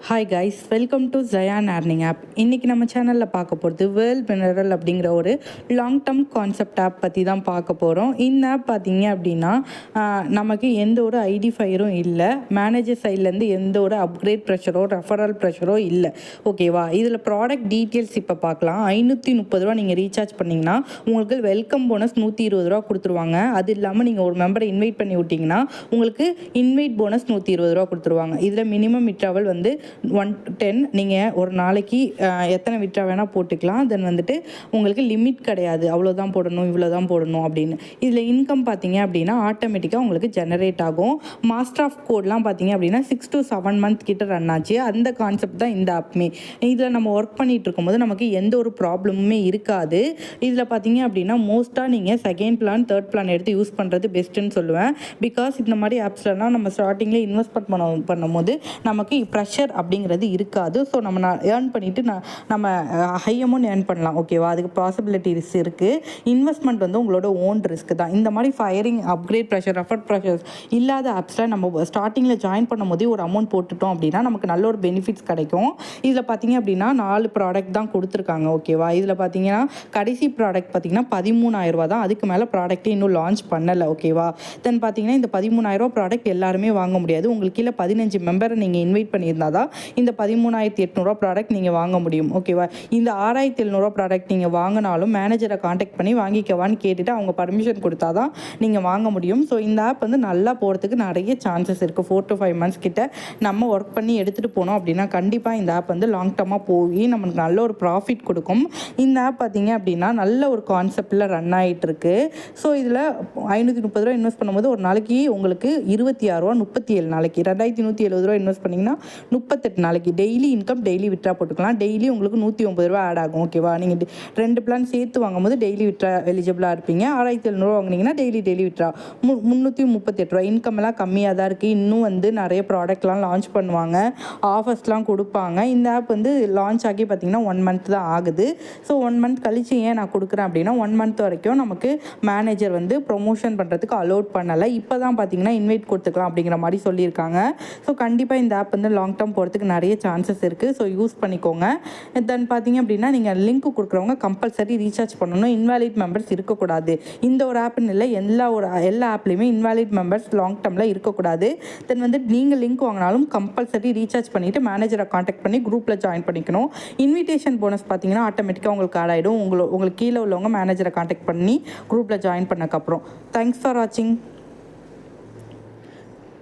Hi guys, welcome to ஜயான் earning app. இன்றைக்கி நம்ம சேனலில் பார்க்க போகிறது வேர்ல்ட் மினரல் அப்படிங்கிற ஒரு லாங் டேர்ம் கான்செப்ட் ஆப் பற்றி தான் பார்க்க போகிறோம். இந்த ஆப் பார்த்தீங்க அப்படின்னா நமக்கு எந்த ஒரு ஐடி ஃபயரும் இல்லை, மேனேஜர் சைட்லேருந்து எந்த ஒரு அப்கிரேட் ப்ரெஷரோ ரெஃபரல் ப்ரெஷரோ இல்லை. ஓகேவா? இதில் ப்ராடக்ட் டீட்டெயில்ஸ் இப்போ பார்க்கலாம். 530 ரூபா நீங்கள் ரீசார்ஜ் பண்ணிங்கன்னா உங்களுக்கு வெல்கம் போனஸ் 120 ரூபா கொடுத்துருவாங்க. அது இல்லாமல் நீங்கள் ஒரு மெம்பரை இன்வைட் பண்ணி விட்டிங்கன்னா உங்களுக்கு இன்வைட் போனஸ் 120 ரூபா கொடுத்துருவாங்க. இதில் மினிமம் விட்ராவல் வந்து 110. நீங்கள் ஒரு நாளைக்கு எத்தனை விட்ரா வேணால் போட்டுக்கலாம். தென் வந்துட்டு உங்களுக்கு லிமிட் கிடையாது, அவ்வளோதான் போடணும் இவ்வளோ தான் போடணும் அப்படின்னு. இதில் இன்கம் பார்த்தீங்க அப்படின்னா ஆட்டோமேட்டிக்காக உங்களுக்கு ஜெனரேட் ஆகும். மாஸ்டர் ஆஃப் கோட்லாம் பார்த்தீங்க அப்படின்னா 6 to 7 month கிட்ட ரன் ஆச்சு. அந்த கான்செப்ட் தான் இந்த ஆப்மே. இதில் நம்ம ஒர்க் பண்ணிகிட்டு இருக்கும்போது நமக்கு எந்த ஒரு ப்ராப்ளமுமே இருக்காது. இதில் பார்த்தீங்க அப்படின்னா மோஸ்ட்டாக நீங்கள் செகண்ட் பிளான் தேர்ட் பிளான் எடுத்து யூஸ் பண்ணுறது பெஸ்ட்டுன்னு சொல்லுவேன். பிகாஸ் இந்த மாதிரி ஆப்ஸ்லாம் நம்ம ஸ்டார்டிங்கில் இன்வெஸ்ட்மெண்ட் பண்ணும்போது நமக்கு ப்ரெஷர் அப்படிங்கிறது இருக்காது. ஸோ நம்ம ஏர்ன் பண்ணிவிட்டு நம்ம ஹை அமௌண்ட் ஏர்ன் பண்ணலாம். ஓகேவா? அதுக்கு பாசிபிலிட்டிஸ் இருக்குது. இன்வெஸ்ட்மெண்ட் வந்து உங்களோட ஓன் ரிஸ்க் தான். இந்த மாதிரி firing upgrade pressure refer pressures இல்லாத ஆப்ஸில் நம்ம ஸ்டார்டிங்கில் ஜாயின் பண்ணும் போதே ஒரு அமௌண்ட் போட்டுட்டோம் அப்படின்னா நமக்கு நல்ல ஒரு பெனிஃபிட்ஸ் கிடைக்கும். இதில் பார்த்தீங்க அப்படின்னா 4 ப்ராடக்ட் தான் கொடுத்துருக்காங்க. ஓகேவா? இதில் பார்த்தீங்கன்னா கடைசி ப்ராடக்ட் பார்த்தீங்கன்னா 13,000 ரூபா தான். அதுக்கு மேலே ப்ராடக்ட்டே இன்னும் லான்ச் பண்ணலை. ஓகேவா? தென் பார்த்தீங்கன்னா இந்த 13,000 ரூபா ப்ராடக்ட் எல்லாருமே வாங்க முடியாது. உங்களுக்கு கீழே 15 மெம்பரை நீங்கள் இன்வைட் பண்ணியிருந்தா தான் இந்த 13,800 ப்ராடக்ட் நீங்கள் வாங்க முடியும். ஓகேவா? இந்த 6,700 ப்ராடக்ட் நீங்கள் வாங்கினாலும் மேனேஜரை காண்டாக்ட் பண்ணி வாங்கிக்கவான்னு கேட்டுட்டு அவங்க பர்மிஷன் கொடுத்தா தான் நீங்கள் வாங்க முடியும். ஸோ இந்த ஆப் வந்து நல்லா போகிறதுக்கு நிறைய சான்சஸ் இருக்குது. 4 to 5 months கிட்ட நம்ம ஒர்க் பண்ணி எடுத்துகிட்டு போனோம் அப்படின்னா கண்டிப்பாக இந்த ஆப் வந்து லாங் டர்மாக போய் நமக்கு நல்ல ஒரு ப்ராஃபிட் கொடுக்கும். இந்த ஆப் பார்த்தீங்க அப்படின்னா நல்ல ஒரு கான்செப்டில் ரன் ஆகிட்டு இருக்கு. ஸோ இதில் 530 ரூபா இன்வெஸ்ட் பண்ணும்போது ஒரு நாளைக்கு உங்களுக்கு 26 ரூபா 37 நாளைக்கு 2,170 ரூபா இன்வெஸ்ட் பண்ணிங்கன்னா 38 நாளைக்கு டெய்லி இன்கம் டெய்லி விட்ரா போட்டுக்கலாம். டெய்லி உங்களுக்கு 190 ரூபா ஆட் ஆகும். ஓகேவா? நீங்கள் 2 பிளான் சேர்த்து வாங்கும்போது டெய்லி விட்ரா எலிஜிபிளாக இருப்பீங்க. 6,700 வாங்கினீங்கன்னா டெய்லி விட்ரா 338 ரூபா. இன்கம் எல்லாம் கம்மியாக தான் இருக்குது. இன்னும் வந்து நிறைய ப்ராடக்ட்லாம் லான்ச் பண்ணுவாங்க, ஆஃபர்ஸ்லாம் கொடுப்பாங்க. இந்த ஆப் வந்து லான்ச் ஆகி பார்த்தீங்கன்னா 1 month தான் ஆகுது. ஸோ 1 month கழிச்சு ஏன் நான் கொடுக்குறேன் அப்படின்னா 1 month வரைக்கும் நமக்கு மேனேஜர் வந்து ப்ரொமோஷன் பண்ணுறதுக்கு அலோட் பண்ணலை. இப்போ தான் பார்த்தீங்கன்னா இன்வைட் கொடுத்துக்கலாம் அப்படிங்கிற மாதிரி சொல்லியிருக்காங்க. ஸோ கண்டிப்பாக இந்த ஆப் வந்து லாங் டேர்ம் போகிறதுக்கு நிறைய சான்சஸ் இருக்குது. ஸோ யூஸ் பண்ணிக்கோங்க. தென் பார்த்தீங்க அப்படின்னா நீங்கள் லிங்க் கொடுக்குறவங்க கம்பல்சரி ரீசார்ஜ் பண்ணணும். இன்வாலிட் மெம்பர்ஸ் இருக்கக்கூடாது. இந்த ஒரு ஆப்னு இல்லை, எல்லா ஆப்லேயுமே இன்வாலிட் மெம்பர்ஸ் லாங் டேர்மில் இருக்கக்கூடாது. தென் வந்து நீங்கள் லிங்க் வாங்கினாலும் கம்பல்சரி ரீசார்ஜ் பண்ணிவிட்டு மேனேஜரை காண்டாக்ட் பண்ணி குரூப்பில் ஜாயின் பண்ணிக்கணும். இன்விடேஷன் போனஸ் பார்த்தீங்கன்னா ஆட்டோமேட்டிக்காக உங்களுக்கு ஆட் ஆகிடும். உங்களுக்கு கீழே உள்ளவங்க மேனேஜரை காண்டாக்ட் பண்ணி குரூப்பில் ஜாயின் பண்ணக்கப்புறம். தேங்க்ஸ் ஃபார் வாட்சிங்.